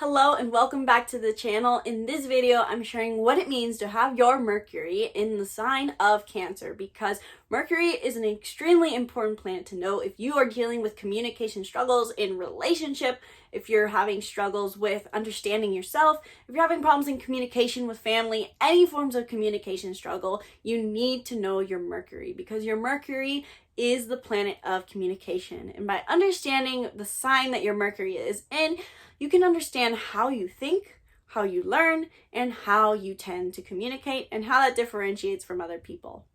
Hello and welcome back to the channel. In this video, I'm sharing what it means to have your Mercury in the sign of Cancer, because Mercury is an extremely important planet to know if you are dealing with communication struggles in relationship, if you're having struggles with understanding yourself, if you're having problems in communication with family, any forms of communication struggle, you need to know your Mercury, because your Mercury is the planet of communication. And by understanding the sign that your Mercury is in, you can understand how you think, how you learn, and how you tend to communicate, and how that differentiates from other people.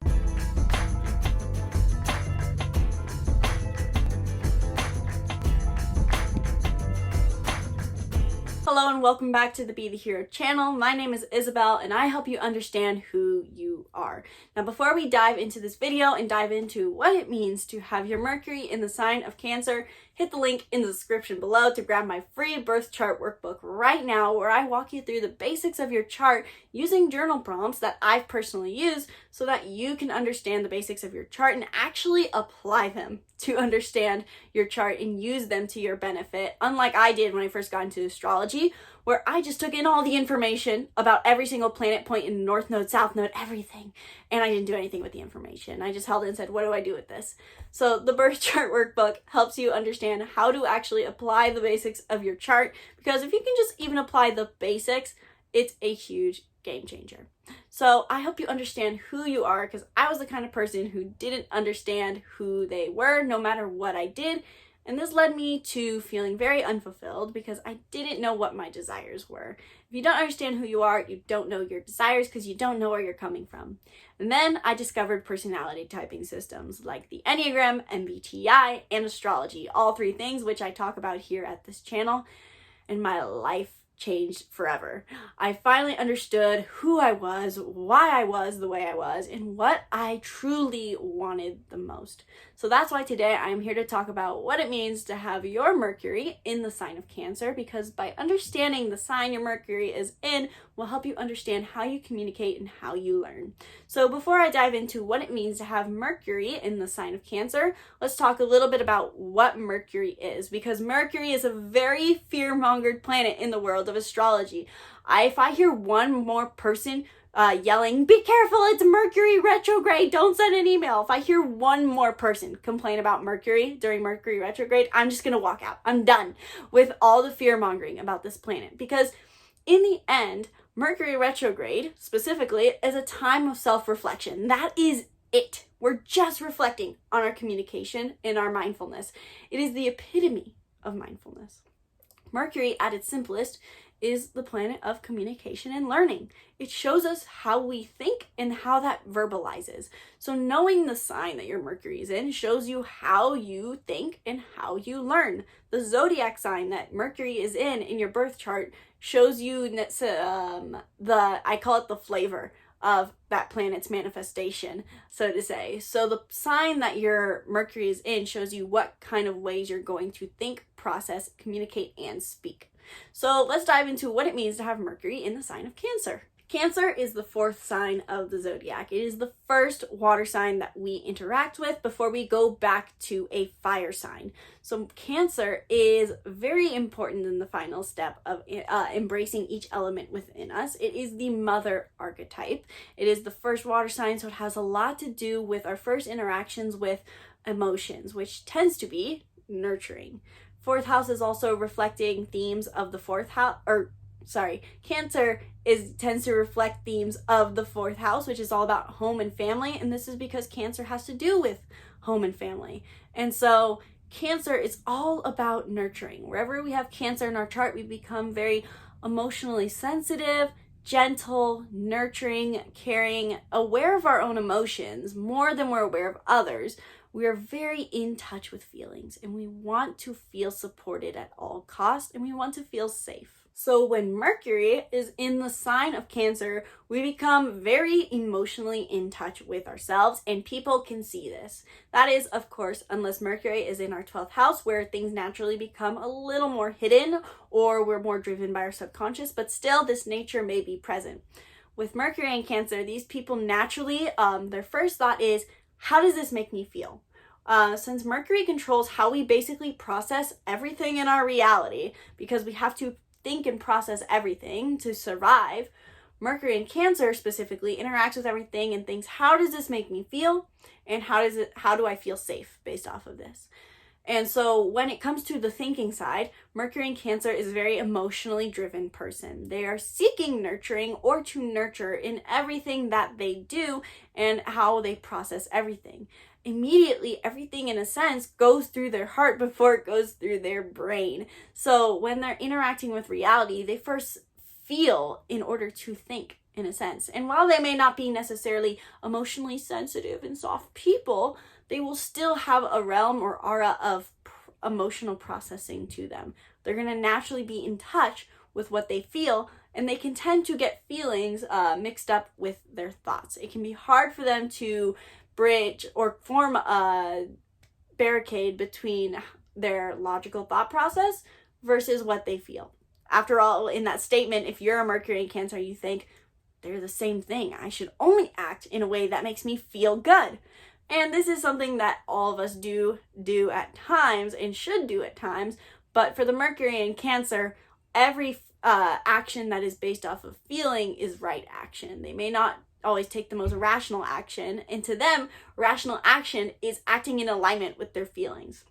Hello and welcome back to the Be The Hero channel. My name is Isabelle and I help you understand who you are. Now, before we dive into this video and dive into what it means to have your Mercury in the sign of Cancer, hit the link in the description below to grab my free birth chart workbook right now, where I walk you through the basics of your chart using journal prompts that I've personally used so that you can understand the basics of your chart and actually apply them to understand your chart and use them to your benefit, unlike I did when I first got into astrology, where I just took in all the information about every single planet point in North Node, South Node, everything, and I didn't do anything with the information. I just held it and said, what do I do with this? So the birth chart workbook helps you understand how to actually apply the basics of your chart, because if you can just even apply the basics, it's a huge game changer. So I hope you understand who you are, because I was the kind of person who didn't understand who they were no matter what I did. And this led me to feeling very unfulfilled because I didn't know what my desires were. If you don't understand who you are, you don't know your desires because you don't know where you're coming from. And then I discovered personality typing systems like the Enneagram, MBTI, and astrology, all three things which I talk about here at this channel, and my life changed forever. I finally understood who I was, why I was the way I was, and what I truly wanted the most. So that's why today I'm here to talk about what it means to have your Mercury in the sign of Cancer, because by understanding the sign your Mercury is in will help you understand how you communicate and how you learn. So before I dive into what it means to have Mercury in the sign of Cancer, let's talk a little bit about what Mercury is, because Mercury is a very fear-mongered planet in the world of astrology. If I hear one more person yelling, "Be careful, it's Mercury retrograde, don't send an email." If I hear one more person complain about Mercury during Mercury retrograde, I'm just gonna walk out. I'm done with all the fear mongering about this planet, because in the end, Mercury retrograde specifically is a time of self-reflection. That is it. We're just reflecting on our communication and our mindfulness. It is the epitome of mindfulness. Mercury, at its simplest, is the planet of communication and learning. It shows us how we think and how that verbalizes. So knowing the sign that your Mercury is in shows you how you think and how you learn. The zodiac sign that Mercury is in your birth chart shows you I call it the flavor of that planet's manifestation, so to say. So the sign that your Mercury is in shows you what kind of ways you're going to think, process, communicate, and speak. So let's dive into what it means to have Mercury in the sign of Cancer. Cancer is the fourth sign of the zodiac. It is the first water sign that we interact with before we go back to a fire sign. So Cancer is very important in the final step of embracing each element within us. It is the mother archetype. It is the first water sign, so it has a lot to do with our first interactions with emotions, which tends to be nurturing. Fourth house is also reflecting themes of the fourth house, Cancer tends to reflect themes of the fourth house, which is all about home and family, and this is because Cancer has to do with home and family. And so Cancer is all about nurturing. Wherever we have Cancer in our chart, we become very emotionally sensitive, gentle, nurturing, caring, aware of our own emotions more than we're aware of others. We are very in touch with feelings, and we want to feel supported at all costs, and we want to feel safe. So when Mercury is in the sign of Cancer, we become very emotionally in touch with ourselves, and people can see this. That is, of course, unless Mercury is in our 12th house, where things naturally become a little more hidden, or we're more driven by our subconscious, but still this nature may be present. With Mercury in Cancer, these people naturally, their first thought is, how does this make me feel? Since Mercury controls how we basically process everything in our reality, because we have to think and process everything to survive, Mercury in Cancer specifically interacts with everything and thinks, how does this make me feel? And how do I feel safe based off of this? And so when it comes to the thinking side, Mercury in Cancer is a very emotionally driven person. They are seeking nurturing or to nurture in everything that they do and how they process everything. Immediately, everything in a sense goes through their heart before it goes through their brain. So when they're interacting with reality, they first feel in order to think, in a sense. And while they may not be necessarily emotionally sensitive and soft people, they will still have a realm or aura of emotional processing to them. They're going to naturally be in touch with what they feel, and they can tend to get feelings mixed up with their thoughts. It can be hard for them to bridge or form a barricade between their logical thought process versus what they feel. After all, in that statement, if you're a Mercury in Cancer, you think, they're the same thing. I should only act in a way that makes me feel good. And this is something that all of us do at times and should do at times. But for the Mercury in Cancer, every action that is based off of feeling is right action. They may not always take the most rational action. And to them, rational action is acting in alignment with their feelings.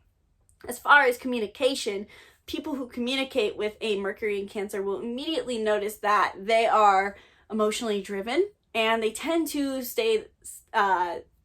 As far as communication, people who communicate with a Mercury in Cancer will immediately notice that they are emotionally driven, and they tend to stay,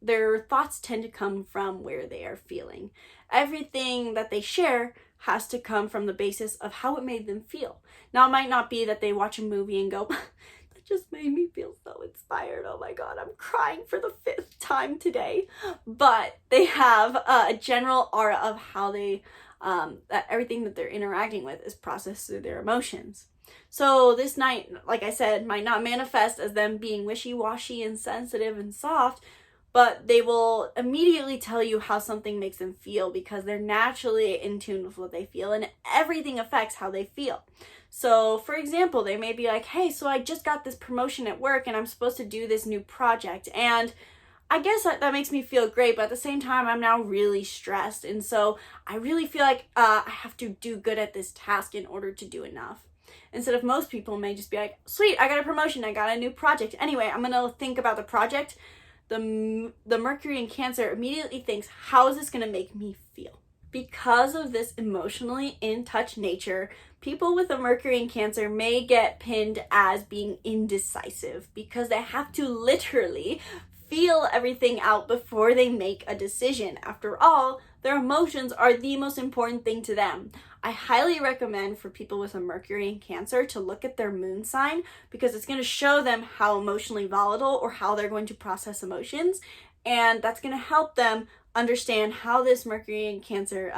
their thoughts tend to come from where they are feeling. Everything that they share has to come from the basis of how it made them feel. Now, it might not be that they watch a movie and go, that just made me feel so inspired. Oh my God, I'm crying for the 5th time today. But they have a general aura of how they, that everything that they're interacting with is processed through their emotions. So this night, like I said, might not manifest as them being wishy-washy and sensitive and soft, but they will immediately tell you how something makes them feel because they're naturally in tune with what they feel, and everything affects how they feel. So for example, they may be like, hey, so I just got this promotion at work and I'm supposed to do this new project, and I guess that makes me feel great, but at the same time, I'm now really stressed. And so I really feel like I have to do good at this task in order to do enough. Instead of most people may just be like, sweet, I got a promotion, I got a new project. Anyway, I'm going to think about the project. The Mercury in Cancer immediately thinks, how is this going to make me feel? Because of this emotionally in touch nature, people with a Mercury in Cancer may get pinned as being indecisive because they have to literally feel everything out before they make a decision. After all, their emotions are the most important thing to them. I highly recommend for people with a Mercury in Cancer to look at their moon sign because it's going to show them how emotionally volatile or how they're going to process emotions. And that's going to help them understand how this Mercury in Cancer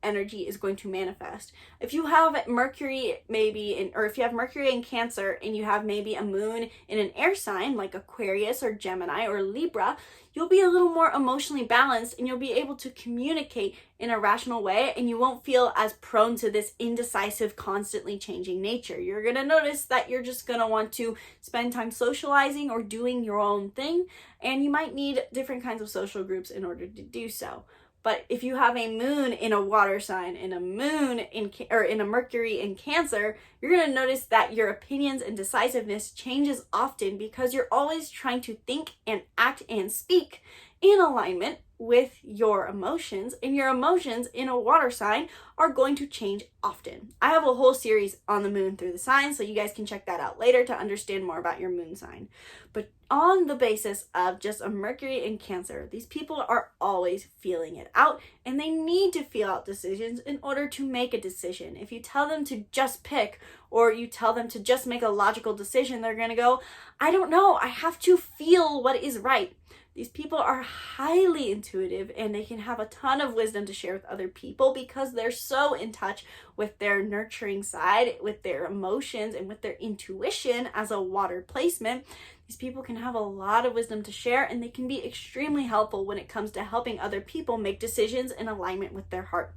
energy is going to manifest. If you have Mercury if you have Mercury in Cancer and you have maybe a moon in an air sign like Aquarius or Gemini or Libra, you'll be a little more emotionally balanced and you'll be able to communicate in a rational way, and you won't feel as prone to this indecisive, constantly changing nature. You're going to notice that you're just going to want to spend time socializing or doing your own thing, and you might need different kinds of social groups in order to do so. But if you have a moon in a water sign and a moon in a Mercury in Cancer, you're going to notice that your opinions and decisiveness changes often because you're always trying to think and act and speak in alignment with your emotions, and your emotions in a water sign are going to change often. I have a whole series on the moon through the signs, so you guys can check that out later to understand more about your moon sign. But on the basis of just a Mercury in Cancer, these people are always feeling it out, and they need to feel out decisions in order to make a decision. If you tell them to just pick, or you tell them to just make a logical decision, they're going to go, I don't know, I have to feel what is right. These people are highly intuitive, and they can have a ton of wisdom to share with other people because they're so in touch with their nurturing side, with their emotions, and with their intuition as a water placement. These people can have a lot of wisdom to share, and they can be extremely helpful when it comes to helping other people make decisions in alignment with their heart.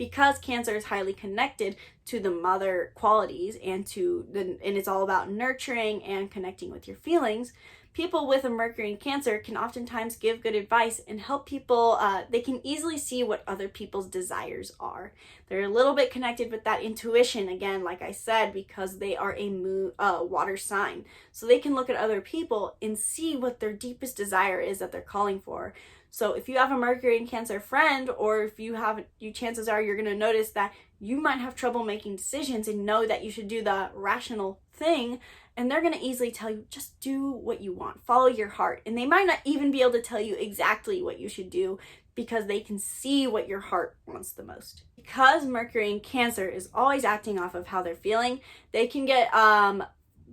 because Cancer is highly connected to the mother qualities and it's all about nurturing and connecting with your feelings. People with a Mercury in Cancer can oftentimes give good advice and help people. They can easily see what other people's desires are. They're a little bit connected with that intuition, again, like I said, because they are a water sign. So they can look at other people and see what their deepest desire is that they're calling for. So if you have a Mercury in Cancer friend, or if you haven't, chances are you're going to notice that you might have trouble making decisions and know that you should do the rational thing. And they're going to easily tell you, just do what you want, follow your heart. And they might not even be able to tell you exactly what you should do because they can see what your heart wants the most. Because Mercury in Cancer is always acting off of how they're feeling, they can get,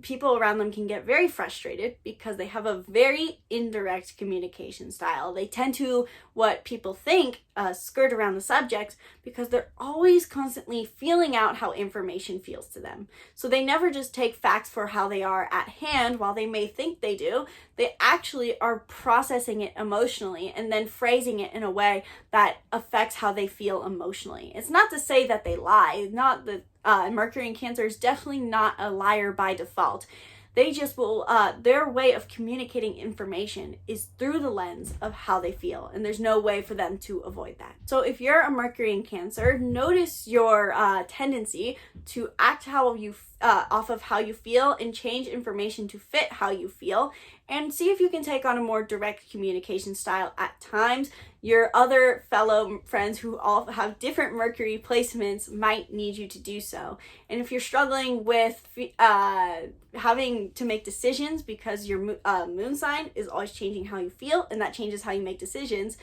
people around them can get very frustrated because they have a very indirect communication style. They tend to, what people think, skirt around the subject because they're always constantly feeling out how information feels to them. So they never just take facts for how they are at hand. While they may think they do, they actually are processing it emotionally and then phrasing it in a way that affects how they feel emotionally. It's not to say that they lie, not that Mercury in Cancer is definitely not a liar by default. They just will, their way of communicating information is through the lens of how they feel, and there's no way for them to avoid that. So if you're a Mercury in Cancer, notice your tendency to act how you off of how you feel and change information to fit how you feel, and see if you can take on a more direct communication style at times. Your other fellow friends who all have different Mercury placements might need you to do so. And if you're struggling with having to make decisions because your moon sign is always changing how you feel, and that changes how you make decisions,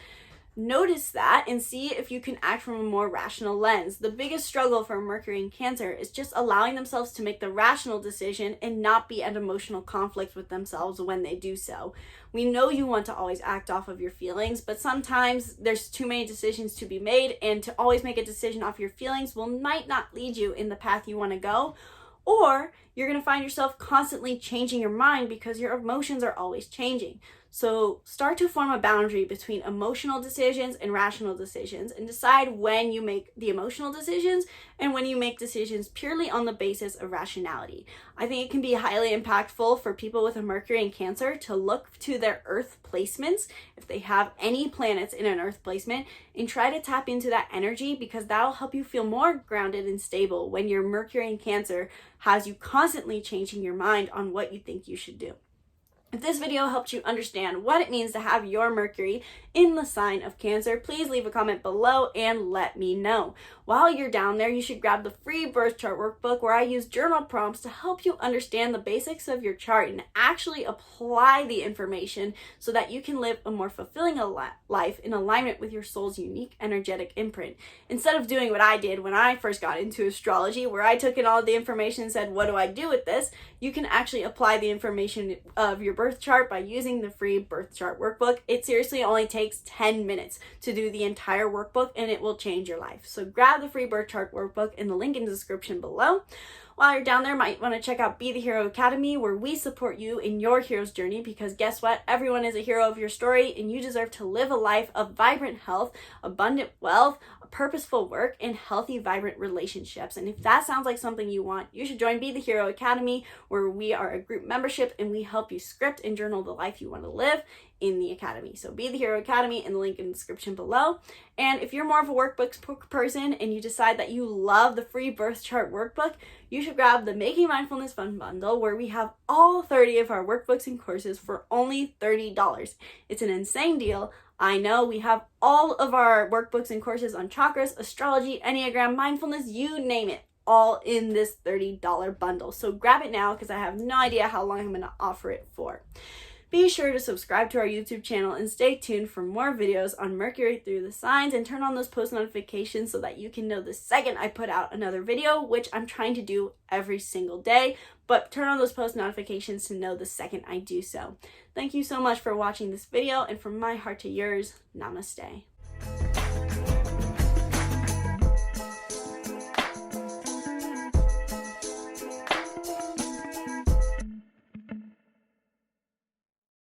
notice that and see if you can act from a more rational lens. The biggest struggle for Mercury in Cancer is just allowing themselves to make the rational decision and not be at emotional conflict with themselves when they do so. We know you want to always act off of your feelings, but sometimes there's too many decisions to be made, and to always make a decision off your feelings might not lead you in the path you want to go. Or you're going to find yourself constantly changing your mind because your emotions are always changing. So start to form a boundary between emotional decisions and rational decisions, and decide when you make the emotional decisions and when you make decisions purely on the basis of rationality. I think it can be highly impactful for people with a Mercury in Cancer to look to their Earth placements, if they have any planets in an Earth placement, and try to tap into that energy, because that'll help you feel more grounded and stable when your Mercury in Cancer has you constantly changing your mind on what you think you should do. If this video helped you understand what it means to have your Mercury in the sign of Cancer, please leave a comment below and let me know. While you're down there, you should grab the free birth chart workbook, where I use journal prompts to help you understand the basics of your chart and actually apply the information so that you can live a more fulfilling life in alignment with your soul's unique energetic imprint. Instead of doing what I did when I first got into astrology, where I took in all the information and said, what do I do with this? You can actually apply the information of your birth chart by using the free birth chart workbook. It seriously only takes 10 minutes to do the entire workbook, and it will change your life. So grab the free birth chart workbook in the link in the description below. While you're down there, might want to check out BeTheHero.Academy, where we support you in your hero's journey, because guess what? Everyone is a hero of your story, and you deserve to live a life of vibrant health, abundant wealth, purposeful work, and healthy, vibrant relationships. And if that sounds like something you want, you should join BeTheHero.Academy, where we are a group membership and we help you script and journal the life you want to live in the Academy. So BeTheHero.Academy in the link in the description below. And if you're more of a workbooks person and you decide that you love the free birth chart workbook, you should grab the Making Mindfulness Fun Bundle, where we have all 30 of our workbooks and courses for only $30. It's an insane deal. I know. We have all of our workbooks and courses on chakras, astrology, Enneagram, mindfulness, you name it, all in this $30 bundle. So grab it now, because I have no idea how long I'm going to offer it for. Be sure to subscribe to our YouTube channel and stay tuned for more videos on Mercury through the signs, and turn on those post notifications so that you can know the second I put out another video, which I'm trying to do every single day, but turn on those post notifications to know the second I do so. Thank you so much for watching this video, and from my heart to yours, namaste.